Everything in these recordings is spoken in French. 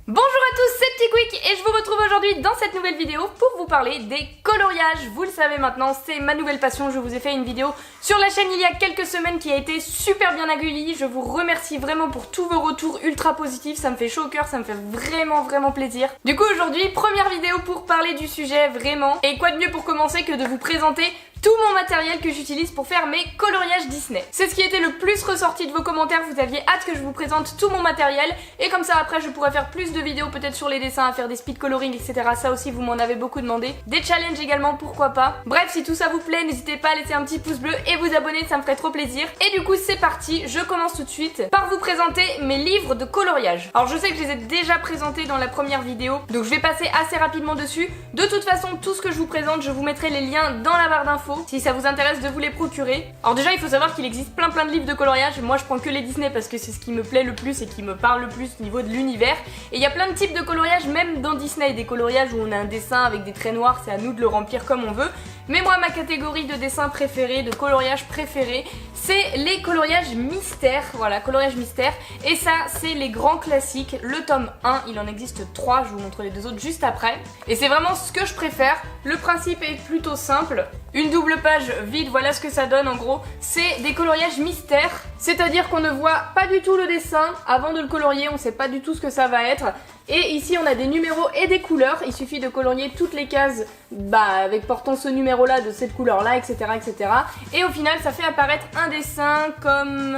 Bonjour à tous, c'est Petit Quick et je vous retrouve aujourd'hui dans cette nouvelle vidéo pour vous parler des coloriages. Vous le savez maintenant, c'est ma nouvelle passion. Je vous ai fait une vidéo sur la chaîne il y a quelques semaines qui a été super bien accueillie. Je vous remercie vraiment pour tous vos retours ultra positifs, ça me fait chaud au cœur, ça me fait vraiment plaisir. Du coup aujourd'hui, première vidéo pour parler du sujet vraiment. Et quoi de mieux pour commencer que de vous présenter tout mon matériel que j'utilise pour faire mes coloriages Disney. C'est ce qui était le plus ressorti de vos commentaires, vous aviez hâte que je vous présente tout mon matériel et comme ça après je pourrais faire plus de vidéos peut-être sur les dessins, à faire des speed coloring etc. Ça aussi vous m'en avez beaucoup demandé. Des challenges également, pourquoi pas. Bref, si tout ça vous plaît, n'hésitez pas à laisser un petit pouce bleu et vous abonner, ça me ferait trop plaisir. Et du coup c'est parti, je commence tout de suite par vous présenter mes livres de coloriage. Alors je sais que je les ai déjà présentés dans la première vidéo, donc je vais passer assez rapidement dessus. De toute façon, tout ce que je vous présente, je vous mettrai les liens dans la barre d'infos si ça vous intéresse de vous les procurer. Alors déjà il faut savoir qu'il existe plein de livres de coloriage. Moi je prends que les Disney parce que c'est ce qui me plaît le plus et qui me parle le plus au niveau de l'univers. Et il y a plein de types de coloriage même dans Disney, des coloriages où on a un dessin avec des traits noirs, c'est à nous de le remplir comme on veut. Mais moi ma catégorie de dessin préférée, de coloriage préféré, c'est les coloriages mystères, voilà, coloriage mystère. Et ça c'est les grands classiques, le tome 1, il en existe 3, je vous montre les deux autres juste après. Et c'est vraiment ce que je préfère, le principe est plutôt simple. Une double page vide, voilà ce que ça donne en gros. C'est des coloriages mystères, c'est-à-dire qu'on ne voit pas du tout le dessin avant de le colorier, on sait pas du tout ce que ça va être. Et ici on a des numéros et des couleurs, il suffit de colorier toutes les cases avec portant ce numéro là, de cette couleur là, etc. etc. Et au final ça fait apparaître un dessin comme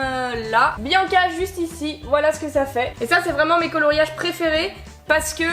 là. Bianca juste ici, voilà ce que ça fait. Et ça c'est vraiment mes coloriages préférés. Parce que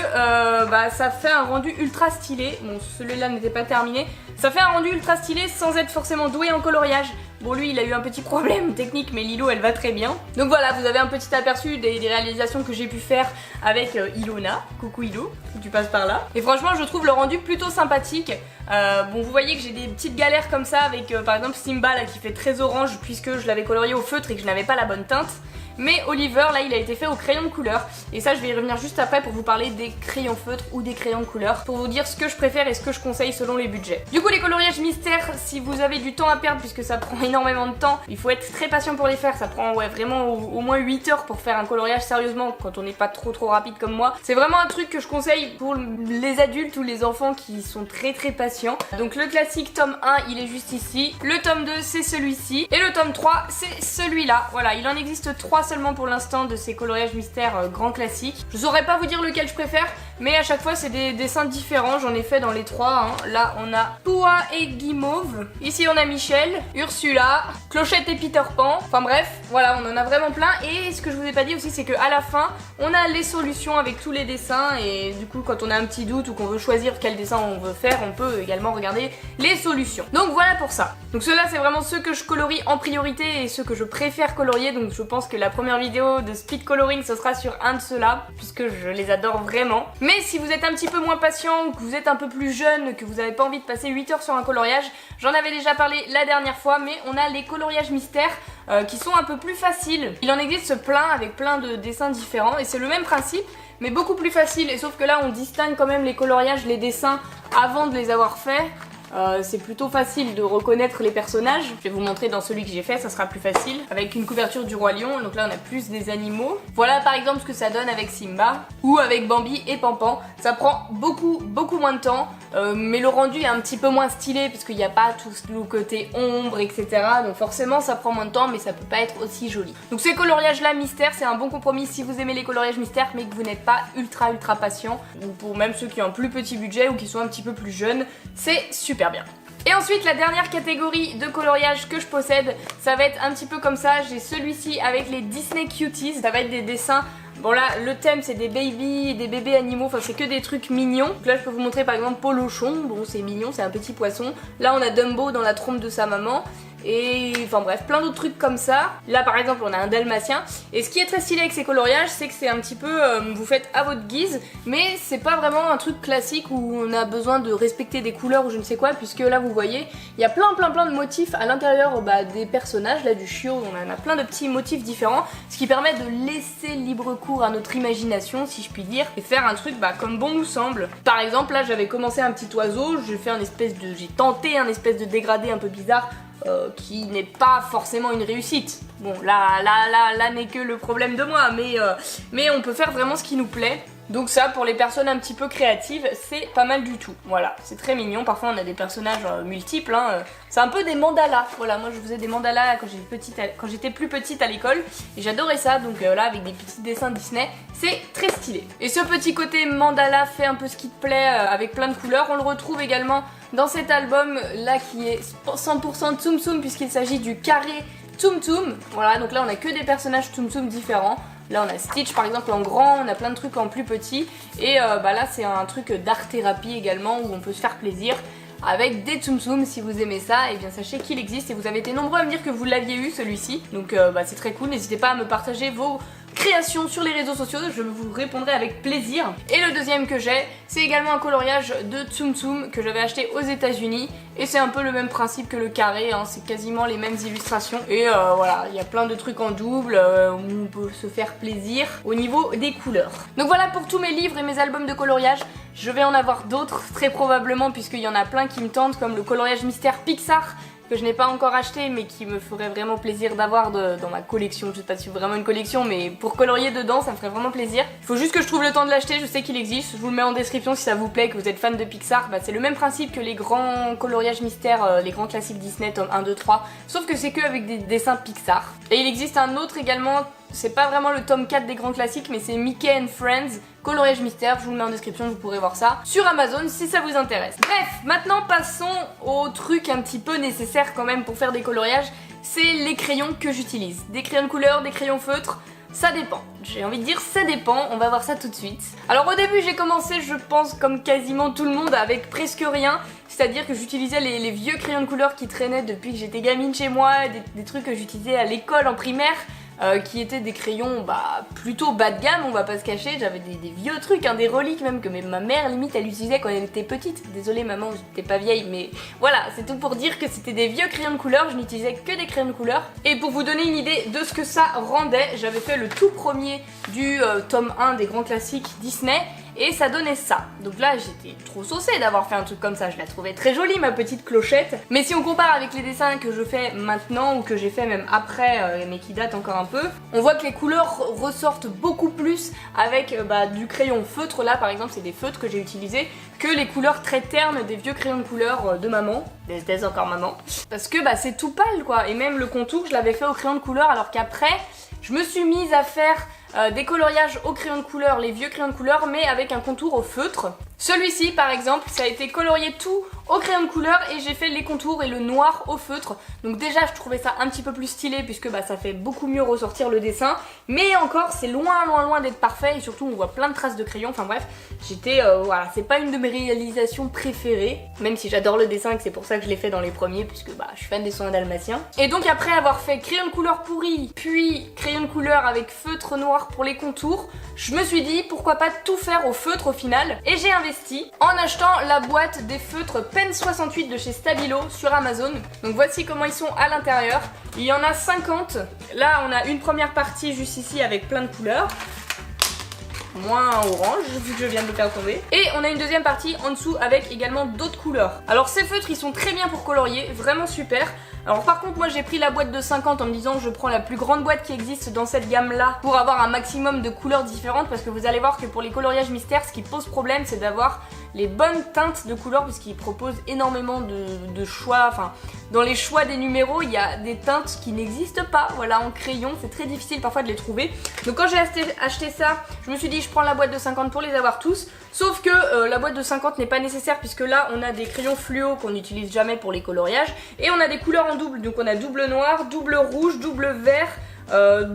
ça fait un rendu ultra stylé. Bon, celui-là n'était pas terminé. Ça fait un rendu ultra stylé sans être forcément doué en coloriage. Bon, lui, il a eu un petit problème technique, mais Lilo, elle va très bien. Donc voilà, vous avez un petit aperçu des réalisations que j'ai pu faire avec Ilona. Coucou Ilo, si tu passes par là. Et franchement, je trouve le rendu plutôt sympathique. Bon, vous voyez que j'ai des petites galères comme ça avec, par exemple, Simba, là, qui fait très orange, puisque je l'avais colorié au feutre et que je n'avais pas la bonne teinte. Mais Oliver, là, il a été fait au crayon de couleur. Et ça, je vais y revenir juste après pour vous parler des crayons feutres ou des crayons de couleur, pour vous dire ce que je préfère et ce que je conseille selon les budgets. Du coup, les coloriages mystères, si vous avez du temps à perdre, puisque ça prend énormément de temps, il faut être très patient pour les faire. Ça prend vraiment au moins 8 heures pour faire un coloriage sérieusement, quand on n'est pas trop rapide comme moi. C'est vraiment un truc que je conseille pour les adultes ou les enfants qui sont très patients. Donc le classique tome 1, il est juste ici. Le tome 2, c'est celui-ci. Et le tome 3, c'est celui-là. Voilà, il en existe 3 seulement pour l'instant de ces coloriages mystères grands classiques. Je saurais pas vous dire lequel je préfère, mais à chaque fois c'est des dessins différents, j'en ai fait dans les 3 hein. Là on a Poa et Guimauve, ici on a Michel, Ursula, Clochette et Peter Pan, enfin bref, voilà on en a vraiment plein. Et ce que je vous ai pas dit aussi c'est qu'à la fin on a les solutions avec tous les dessins et du coup quand on a un petit doute ou qu'on veut choisir quel dessin on veut faire, on peut également regarder les solutions. Donc voilà pour ça. Donc ceux-là c'est vraiment ceux que je colorie en priorité et ceux que je préfère colorier, donc je pense que la première vidéo de speed coloring ce sera sur un de ceux-là puisque je les adore vraiment. Mais si vous êtes un petit peu moins patient ou que vous êtes un peu plus jeune, que vous n'avez pas envie de passer 8 heures sur un coloriage, j'en avais déjà parlé la dernière fois, mais on a les coloriages mystères qui sont un peu plus faciles. Il en existe plein avec plein de dessins différents et c'est le même principe mais beaucoup plus facile, et sauf que là on distingue quand même les coloriages, les dessins avant de les avoir faits. C'est plutôt facile de reconnaître les personnages. Je vais vous montrer dans celui que j'ai fait, ça sera plus facile. Avec une couverture du Roi Lion, donc là on a plus des animaux. Voilà par exemple ce que ça donne avec Simba ou avec Bambi et Pampan. Ça prend beaucoup moins de temps, mais le rendu est un petit peu moins stylé parce qu'il n'y a pas tout le côté ombre etc. Donc forcément ça prend moins de temps mais ça peut pas être aussi joli. Donc ces coloriages là mystères, c'est un bon compromis si vous aimez les coloriages mystères mais que vous n'êtes pas ultra patient, ou pour même ceux qui ont un plus petit budget ou qui sont un petit peu plus jeunes, c'est super bien. Et ensuite la dernière catégorie de coloriage que je possède, ça va être un petit peu comme ça. J'ai celui-ci avec les Disney Cuties, ça va être des dessins. Bon là le thème c'est des bébés animaux, enfin c'est que des trucs mignons. Donc là je peux vous montrer par exemple Polochon, bon c'est mignon, c'est un petit poisson. Là on a Dumbo dans la trompe de sa maman. Et enfin bref, plein d'autres trucs comme ça. Là par exemple on a un dalmatien. Et ce qui est très stylé avec ces coloriages, c'est que c'est un petit peu, vous faites à votre guise. Mais c'est pas vraiment un truc classique où on a besoin de respecter des couleurs ou je ne sais quoi. Puisque là vous voyez, il y a plein de motifs à l'intérieur des personnages. Là du chiot, on en a plein de petits motifs différents. Ce qui permet de laisser libre cours à notre imagination si je puis dire. Et faire un truc comme bon nous semble. Par exemple là j'avais commencé un petit oiseau, j'ai tenté un espèce de dégradé un peu bizarre. Qui n'est pas forcément une réussite. Bon, là n'est que le problème de moi, mais on peut faire vraiment ce qui nous plaît. Donc ça, pour les personnes un petit peu créatives, c'est pas mal du tout. Voilà, c'est très mignon. Parfois on a des personnages multiples, hein. C'est un peu des mandalas. Voilà, moi je faisais des mandalas quand j'étais plus petite à l'école et j'adorais ça. Donc là, avec des petits dessins Disney, c'est très stylé. Et ce petit côté mandala fait un peu ce qui te plaît, avec plein de couleurs, on le retrouve également dans cet album là qui est 100% Tsum Tsum, puisqu'il s'agit du carré Tsum Tsum. Voilà, donc là on a que des personnages Tsum Tsum différents. Là on a Stitch par exemple en grand, on a plein de trucs en plus petit. Et là c'est un truc d'art thérapie également où on peut se faire plaisir avec des Tsum Tsum. Si vous aimez ça, et bien sachez qu'il existe et vous avez été nombreux à me dire que vous l'aviez eu celui-ci. Donc c'est très cool, n'hésitez pas à me partager vos créations sur les réseaux sociaux, je vous répondrai avec plaisir. Et le deuxième que j'ai, c'est également un coloriage de Tsum Tsum que j'avais acheté aux États-Unis. Et c'est un peu le même principe que le carré, hein, c'est quasiment les mêmes illustrations. Et voilà, il y a plein de trucs en double où on peut se faire plaisir au niveau des couleurs. Donc voilà pour tous mes livres et mes albums de coloriage. Je vais en avoir d'autres très probablement, puisqu'il y en a plein qui me tentent, comme le coloriage mystère Pixar, que je n'ai pas encore acheté mais qui me ferait vraiment plaisir d'avoir dans ma collection. Je sais pas si c'est vraiment une collection, mais pour colorier dedans ça me ferait vraiment plaisir. Il faut juste que je trouve le temps de l'acheter, je sais qu'il existe, je vous le mets en description si ça vous plaît, que vous êtes fan de Pixar. C'est le même principe que les grands coloriages mystères, les grands classiques Disney, tome 1, 2, 3, sauf que c'est que avec des dessins Pixar. Et il existe un autre également, c'est pas vraiment le tome 4 des grands classiques, mais c'est Mickey and Friends, coloriage mystère, je vous le mets en description, vous pourrez voir ça sur Amazon si ça vous intéresse. Bref, maintenant passons au truc un petit peu nécessaire quand même pour faire des coloriages, c'est les crayons que j'utilise. Des crayons de couleur, des crayons feutres, ça dépend. J'ai envie de dire ça dépend, on va voir ça tout de suite. Alors au début j'ai commencé, je pense comme quasiment tout le monde, avec presque rien. C'est-à-dire que j'utilisais les vieux crayons de couleur qui traînaient depuis que j'étais gamine chez moi, des trucs que j'utilisais à l'école en primaire. Qui étaient des crayons plutôt bas de gamme, on va pas se cacher. J'avais des vieux trucs, hein, des reliques même que ma mère limite elle utilisait quand elle était petite. Désolée maman, j'étais pas vieille, mais voilà, c'est tout pour dire que c'était des vieux crayons de couleur, je n'utilisais que des crayons de couleur. Et pour vous donner une idée de ce que ça rendait, j'avais fait le tout premier du tome 1 des grands classiques Disney. Et ça donnait ça. Donc là j'étais trop saucée d'avoir fait un truc comme ça, je la trouvais très jolie ma petite clochette. Mais si on compare avec les dessins que je fais maintenant ou que j'ai fait même après, mais qui datent encore un peu, on voit que les couleurs ressortent beaucoup plus avec du crayon feutre. Là par exemple c'est des feutres que j'ai utilisés, que les couleurs très ternes des vieux crayons de couleur de maman. Des encore maman. Parce que c'est tout pâle quoi. Et même le contour je l'avais fait au crayon de couleur, alors qu'après je me suis mise à faire des coloriages au crayon de couleur, les vieux crayons de couleur, mais avec un contour au feutre. Celui-ci par exemple, ça a été colorié tout au crayon de couleur et j'ai fait les contours et le noir au feutre. Donc déjà je trouvais ça un petit peu plus stylé puisque ça fait beaucoup mieux ressortir le dessin. Mais encore c'est loin d'être parfait et surtout on voit plein de traces de crayon. Enfin bref, j'étais voilà, c'est pas une de mes réalisations préférées. Même si j'adore le dessin et que c'est pour ça que je l'ai fait dans les premiers, puisque je suis fan des soins dalmatiens. Et donc après avoir fait crayon de couleur pourri, puis crayon de couleur avec feutre noir pour les contours, je me suis dit pourquoi pas tout faire au feutre au final. Et j'ai investi en achetant la boîte des feutres Pen 68 de chez Stabilo sur Amazon. Donc voici comment ils sont à l'intérieur. Il y en a 50. Là on a une première partie juste ici avec plein de couleurs. Moins orange vu que je viens de le faire tomber. Et on a une deuxième partie en dessous avec également d'autres couleurs. Alors ces feutres ils sont très bien pour colorier, vraiment super. Alors par contre moi j'ai pris la boîte de 50 en me disant je prends la plus grande boîte qui existe dans cette gamme là pour avoir un maximum de couleurs différentes, parce que vous allez voir que pour les coloriages mystères ce qui pose problème c'est d'avoir les bonnes teintes de couleurs, puisqu'ils proposent énormément de choix. Enfin dans les choix des numéros il y a des teintes qui n'existent pas, voilà, en crayon c'est très difficile parfois de les trouver. Donc quand j'ai acheté ça je me suis dit je prends la boîte de 50 pour les avoir tous, sauf que la boîte de 50 n'est pas nécessaire puisque là on a des crayons fluo qu'on n'utilise jamais pour les coloriages et on a des couleurs en double, donc on a double noir, double rouge, double vert,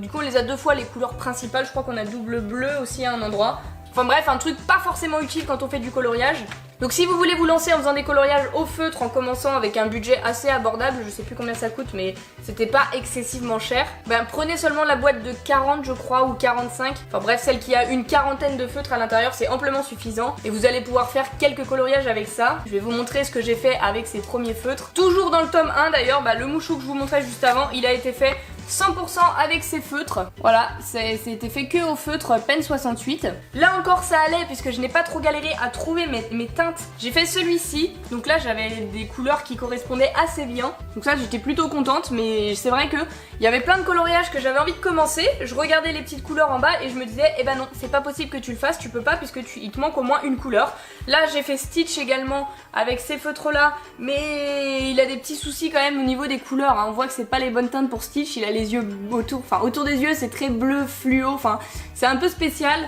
du coup on les a deux fois les couleurs principales, je crois qu'on a double bleu aussi à un endroit. Enfin bref, un truc pas forcément utile quand on fait du coloriage. Donc si vous voulez vous lancer en faisant des coloriages au feutre en commençant avec un budget assez abordable, je sais plus combien ça coûte mais c'était pas excessivement cher, prenez seulement la boîte de 40 je crois ou 45, enfin bref celle qui a une quarantaine de feutres à l'intérieur, c'est amplement suffisant et vous allez pouvoir faire quelques coloriages avec ça. Je vais vous montrer ce que j'ai fait avec ces premiers feutres. Toujours dans le tome 1 d'ailleurs, le mouchou que je vous montrais juste avant, il a été fait 100% avec ses feutres. Voilà, c'était fait que au feutre Pen 68. Là encore ça allait puisque je n'ai pas trop galéré à trouver mes teintes. J'ai fait celui-ci, donc là j'avais des couleurs qui correspondaient assez bien. Donc ça j'étais plutôt contente, mais c'est vrai que il y avait plein de coloriages que j'avais envie de commencer. Je regardais les petites couleurs en bas et je me disais eh ben non, c'est pas possible que tu le fasses, tu peux pas puisque il te manque au moins une couleur. Là j'ai fait Stitch également avec ces feutres là, mais il a des petits soucis quand même au niveau des couleurs, hein. On voit que c'est pas les bonnes teintes pour Stitch, il a les yeux autour des yeux c'est très bleu fluo, enfin c'est un peu spécial.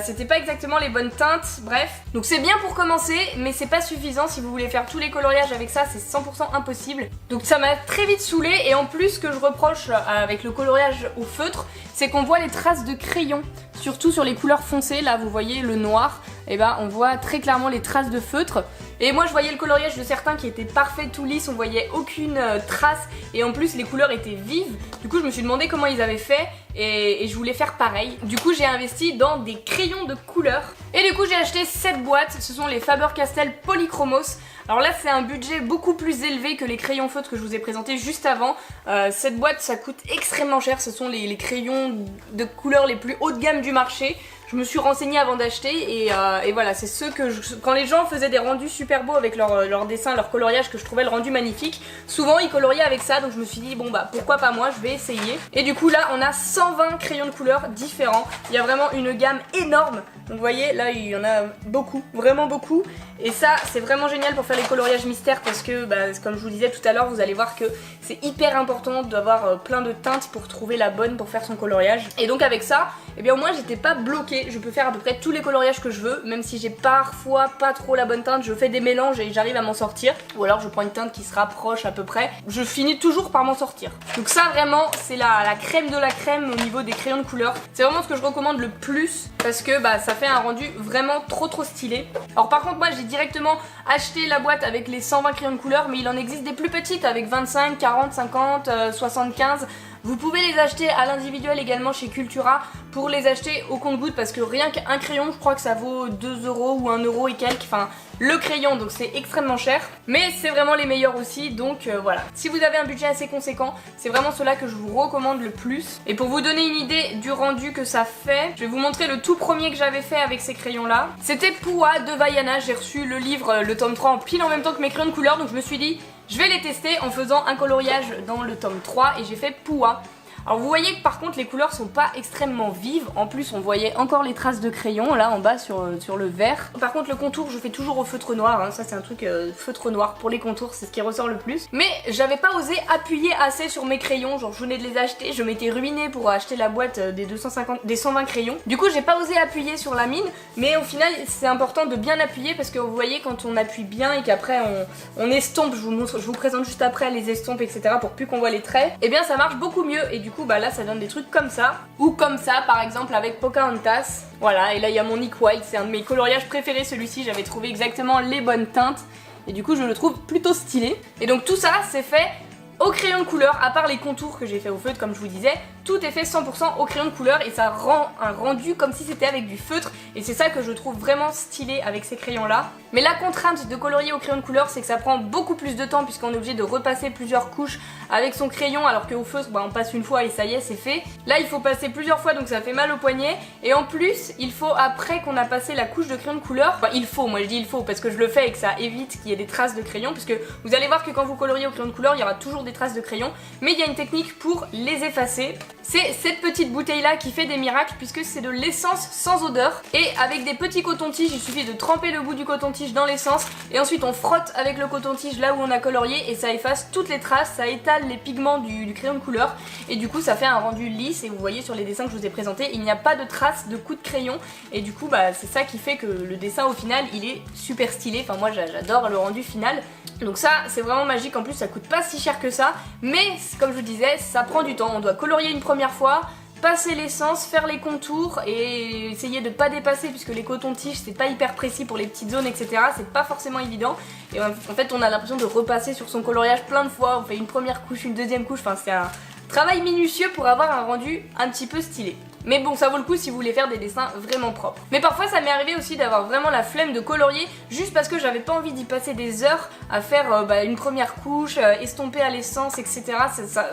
C'était pas exactement les bonnes teintes, bref. Donc c'est bien pour commencer, mais c'est pas suffisant. Si vous voulez faire tous les coloriages avec ça, c'est 100% impossible. Donc ça m'a très vite saoulée. Et en plus, ce que je reproche avec le coloriage au feutre, c'est qu'on voit les traces de crayon. Surtout sur les couleurs foncées, là vous voyez le noir, et ben on voit très clairement les traces de feutre. Et moi je voyais le coloriage de certains qui était parfait, tout lisse, on voyait aucune trace et en plus les couleurs étaient vives. Du coup je me suis demandé comment ils avaient fait et je voulais faire pareil. Du coup j'ai investi dans des crayons de couleur. Et du coup j'ai acheté cette boîte, ce sont les Faber-Castell Polychromos. Alors là c'est un budget beaucoup plus élevé que les crayons feutres que je vous ai présentés juste avant. Cette boîte ça coûte extrêmement cher, ce sont les crayons de couleur les plus haut de gamme du marché. Je me suis renseignée avant d'acheter et voilà, c'est ceux que quand les gens faisaient des rendus super beaux avec leur dessin, leur coloriage, que je trouvais le rendu magnifique, souvent ils coloriaient avec ça, donc je me suis dit bon bah pourquoi pas moi, je vais essayer. Et du coup là on a 120 crayons de couleur différents, il y a vraiment une gamme énorme, donc vous voyez là il y en a beaucoup, vraiment beaucoup, et ça c'est vraiment génial pour faire les coloriages mystères parce que bah, comme je vous disais tout à l'heure, vous allez voir que c'est hyper important d'avoir plein de teintes pour trouver la bonne pour faire son coloriage. Et donc avec ça, eh bien au moins j'étais pas bloquée, je peux faire à peu près tous les coloriages que je veux, même si j'ai parfois pas trop la bonne teinte, je fais des mélanges et j'arrive à m'en sortir. Ou alors je prends une teinte qui se rapproche à peu près, je finis toujours par m'en sortir. Donc ça vraiment c'est la crème de la crème au niveau des crayons de couleur. C'est vraiment ce que je recommande le plus parce que bah, ça fait un rendu vraiment trop stylé. Alors par contre moi j'ai directement acheté la boîte avec les 120 crayons de couleur, mais il en existe des plus petites avec 25, 40, 50, 75. Vous pouvez les acheter à l'individuel également chez Cultura pour les acheter au compte-gouttes parce que rien qu'un crayon, je crois que ça vaut 2 € ou 1 € et quelques, enfin le crayon, donc c'est extrêmement cher. Mais c'est vraiment les meilleurs aussi, donc voilà. Si vous avez un budget assez conséquent, c'est vraiment ceux-là que je vous recommande le plus. Et pour vous donner une idée du rendu que ça fait, je vais vous montrer le tout premier que j'avais fait avec ces crayons-là. C'était Pua de Vaiana, j'ai reçu le livre, le tome 3 en pile en même temps que mes crayons de couleur, donc je me suis dit je vais les tester en faisant un coloriage dans le tome 3 et j'ai fait Pua. Alors vous voyez que par contre les couleurs sont pas extrêmement vives, en plus on voyait encore les traces de crayon là en bas sur le vert. Par contre le contour je fais toujours au feutre noir, hein. Ça c'est un truc feutre noir pour les contours, c'est ce qui ressort le plus. Mais j'avais pas osé appuyer assez sur mes crayons, genre je venais de les acheter, je m'étais ruinée pour acheter la boîte des 120 crayons. Du coup j'ai pas osé appuyer sur la mine, mais au final c'est important de bien appuyer parce que vous voyez quand on appuie bien et qu'après on estompe, je vous présente juste après les estompes etc pour plus qu'on voit les traits, et bien ça marche beaucoup mieux et du coup bah là ça donne des trucs comme ça ou comme ça par exemple avec Pocahontas. Voilà, et là il y a mon Nick White, c'est un de mes coloriages préférés celui-ci, j'avais trouvé exactement les bonnes teintes et du coup je le trouve plutôt stylé. Et donc tout ça c'est fait au crayon de couleur, à part les contours que j'ai fait au feutre comme je vous disais, tout est fait 100% au crayon de couleur et ça rend un rendu comme si c'était avec du feutre et c'est ça que je trouve vraiment stylé avec ces crayons là. Mais la contrainte de colorier au crayon de couleur c'est que ça prend beaucoup plus de temps puisqu'on est obligé de repasser plusieurs couches avec son crayon alors qu'au feutre bah, on passe une fois et ça y est c'est fait. Là il faut passer plusieurs fois donc ça fait mal au poignet et en plus il faut après qu'on a passé la couche de crayon de couleur, enfin il faut, moi je dis il faut parce que je le fais et que ça évite qu'il y ait des traces de crayon puisque vous allez voir que quand vous coloriez au crayon de couleur il y aura toujours des traces de crayon mais il y a une technique pour les effacer. C'est cette petite bouteille là qui fait des miracles puisque c'est de l'essence sans odeur et avec des petits cotons-tiges, il suffit de tremper le bout du coton-tige dans l'essence et ensuite on frotte avec le coton-tige là où on a colorié et ça efface toutes les traces, ça étale les pigments du crayon de couleur et du coup ça fait un rendu lisse et vous voyez sur les dessins que je vous ai présentés il n'y a pas de traces de coups de crayon et du coup bah c'est ça qui fait que le dessin au final il est super stylé, enfin moi j'adore le rendu final. Donc ça c'est vraiment magique, en plus ça coûte pas si cher que ça mais comme je vous disais ça prend du temps, on doit colorier une première fois, passer l'essence, faire les contours et essayer de pas dépasser puisque les cotons-tiges c'est pas hyper précis pour les petites zones etc, c'est pas forcément évident et en fait on a l'impression de repasser sur son coloriage plein de fois, on fait une première couche, une deuxième couche, enfin c'est un travail minutieux pour avoir un rendu un petit peu stylé. Mais bon, ça vaut le coup si vous voulez faire des dessins vraiment propres. Mais parfois ça m'est arrivé aussi d'avoir vraiment la flemme de colorier juste parce que j'avais pas envie d'y passer des heures à faire une première couche, estomper à l'essence, etc.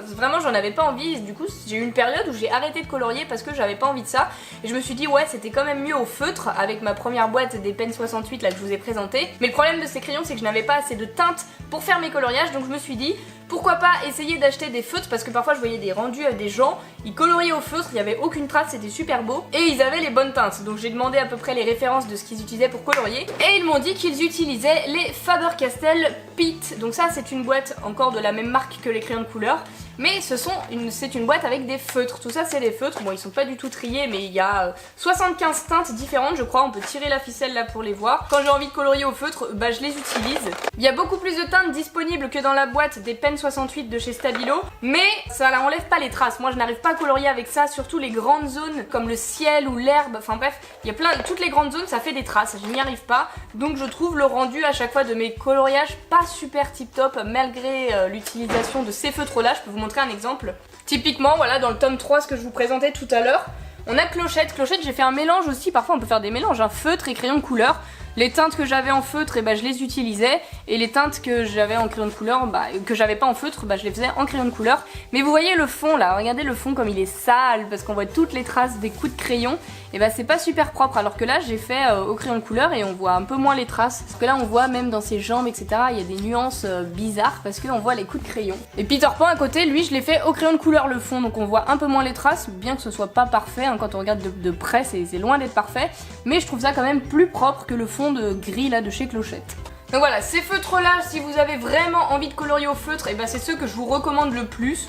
Vraiment j'en avais pas envie, et du coup j'ai eu une période où j'ai arrêté de colorier parce que j'avais pas envie de ça. Et je me suis dit ouais, c'était quand même mieux au feutre avec ma première boîte des Pen 68 là que je vous ai présenté. Mais le problème de ces crayons c'est que je n'avais pas assez de teinte pour faire mes coloriages, donc je me suis dit pourquoi pas essayer d'acheter des feutres, parce que parfois je voyais des rendus à des gens, ils coloriaient au feutre, il n'y avait aucune trace, c'était super beau, et ils avaient les bonnes teintes. Donc j'ai demandé à peu près les références de ce qu'ils utilisaient pour colorier, et ils m'ont dit qu'ils utilisaient les Faber-Castell Pitt. Donc ça c'est une boîte encore de la même marque que les crayons de couleur, mais c'est une boîte avec des feutres. Tout ça c'est des feutres, bon ils sont pas du tout triés, mais il y a 75 teintes différentes je crois, on peut tirer la ficelle là pour les voir. Quand j'ai envie de colorier au feutre, bah je les utilise. Il y a beaucoup plus de teintes disponibles que dans la boîte des Pen 68 de chez Stabilo, mais ça enlève pas les traces. Moi je n'arrive pas à colorier avec ça, surtout les grandes zones comme le ciel ou l'herbe, enfin bref, il y a toutes les grandes zones ça fait des traces, je n'y arrive pas, donc je trouve le rendu à chaque fois de mes coloriages pas super tip top malgré l'utilisation de ces feutres là. Je peux vous montrer un exemple. Typiquement voilà, dans le tome 3 ce que je vous présentais tout à l'heure, on a Clochette. Clochette j'ai fait un mélange aussi, parfois on peut faire des mélanges, feutre et crayon de couleur. Les teintes que j'avais en feutre, et je les utilisais, et les teintes que j'avais en crayon de couleur, que j'avais pas en feutre, je les faisais en crayon de couleur. Mais vous voyez le fond là, regardez le fond comme il est sale, parce qu'on voit toutes les traces des coups de crayon, et c'est pas super propre, alors que là j'ai fait au crayon de couleur et on voit un peu moins les traces, parce que là on voit même dans ses jambes etc, il y a des nuances bizarres, parce qu'on voit les coups de crayon. Et Peter Pan à côté, lui je l'ai fait au crayon de couleur le fond, donc on voit un peu moins les traces, bien que ce soit pas parfait, quand on regarde de près c'est loin d'être parfait, mais je trouve ça quand même plus propre que le fond de gris là de chez Clochette. Donc voilà, ces feutres là, si vous avez vraiment envie de colorier au feutre, c'est ceux que je vous recommande le plus.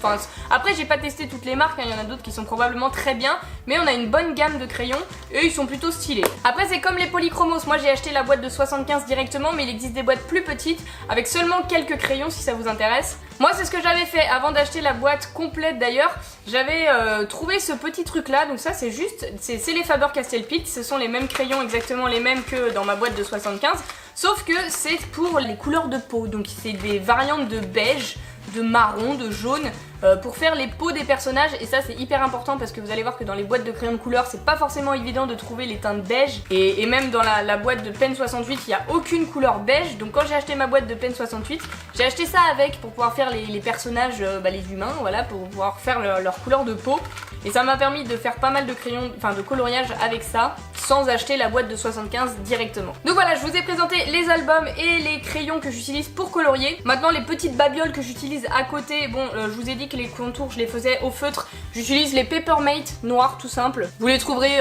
Après j'ai pas testé toutes les marques, il y en a d'autres qui sont probablement très bien, mais on a une bonne gamme de crayons et ils sont plutôt stylés. Après c'est comme les polychromos, moi j'ai acheté la boîte de 75 directement, mais il existe des boîtes plus petites avec seulement quelques crayons si ça vous intéresse. Moi c'est ce que j'avais fait avant d'acheter la boîte complète d'ailleurs, j'avais trouvé ce petit truc là, donc ça c'est les Faber-Castell Pitt, ce sont les mêmes crayons, exactement les mêmes que dans ma boîte de 75. Sauf que c'est pour les couleurs de peau, donc c'est des variantes de beige, de marron, de jaune, pour faire les peaux des personnages, et ça c'est hyper important parce que vous allez voir que dans les boîtes de crayons de couleur c'est pas forcément évident de trouver les teintes beige, et même dans la boîte de Pen 68 il n'y a aucune couleur beige, donc quand j'ai acheté ma boîte de Pen 68 j'ai acheté ça avec pour pouvoir faire les personnages, les humains, voilà, pour pouvoir faire leur couleur de peau, et ça m'a permis de faire pas mal de crayons, de coloriage avec ça, sans acheter la boîte de 75 directement. Donc voilà, je vous ai présenté les albums et les crayons que j'utilise pour colorier. Maintenant les petites babioles que j'utilise à côté, je vous ai dit que les contours je les faisais au feutre, j'utilise les Papermate noirs tout simple. Vous les trouverez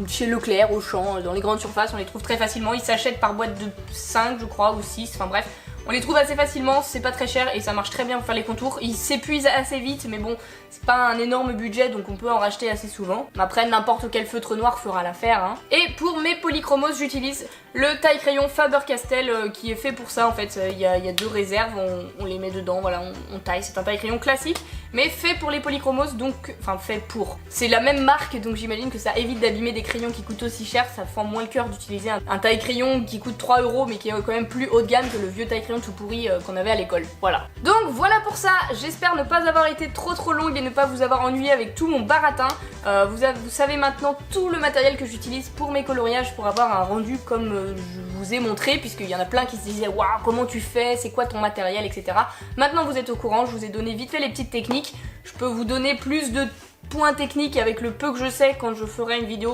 chez Leclerc, Auchan, dans les grandes surfaces, on les trouve très facilement, ils s'achètent par boîte de 5 je crois ou 6, enfin bref. On les trouve assez facilement, c'est pas très cher et ça marche très bien pour faire les contours. Ils s'épuisent assez vite, mais bon, c'est pas un énorme budget donc on peut en racheter assez souvent. Après, n'importe quel feutre noir fera l'affaire. Et pour mes polychromos, j'utilise le taille crayon Faber-Castell qui est fait pour ça en fait. Il y a deux réserves, on les met dedans, voilà, on taille. C'est un taille crayon classique, mais fait pour les polychromos, donc fait pour. C'est la même marque, donc j'imagine que ça évite d'abîmer des crayons qui coûtent aussi cher. Ça fend moins le cœur d'utiliser un taille crayon qui coûte 3 € mais qui est quand même plus haut de gamme que le vieux taille crayon tout pourri qu'on avait à l'école. Voilà. Donc voilà pour ça, j'espère ne pas avoir été trop longue et ne pas vous avoir ennuyé avec tout mon baratin. Vous savez maintenant tout le matériel que j'utilise pour mes coloriages pour avoir un rendu comme je vous ai montré, puisqu'il y en a plein qui se disaient waouh comment tu fais, c'est quoi ton matériel, etc. Maintenant vous êtes au courant, je vous ai donné vite fait les petites techniques. Je peux vous donner plus de points techniques avec le peu que je sais quand je ferai une vidéo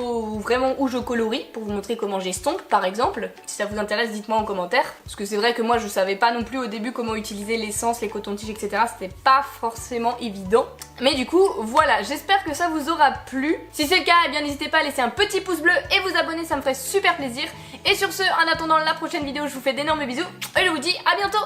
où je colorie pour vous montrer comment j'estompe par exemple. Si ça vous intéresse, dites-moi en commentaire, parce que c'est vrai que moi je savais pas non plus au début comment utiliser l'essence, les cotons-tiges, etc. C'était pas forcément évident. Mais du coup voilà, j'espère que ça vous aura plu. Si c'est le cas, eh bien n'hésitez pas à laisser un petit pouce bleu et vous abonner, ça me ferait super plaisir. Et sur ce, en attendant la prochaine vidéo, je vous fais d'énormes bisous et je vous dis à bientôt.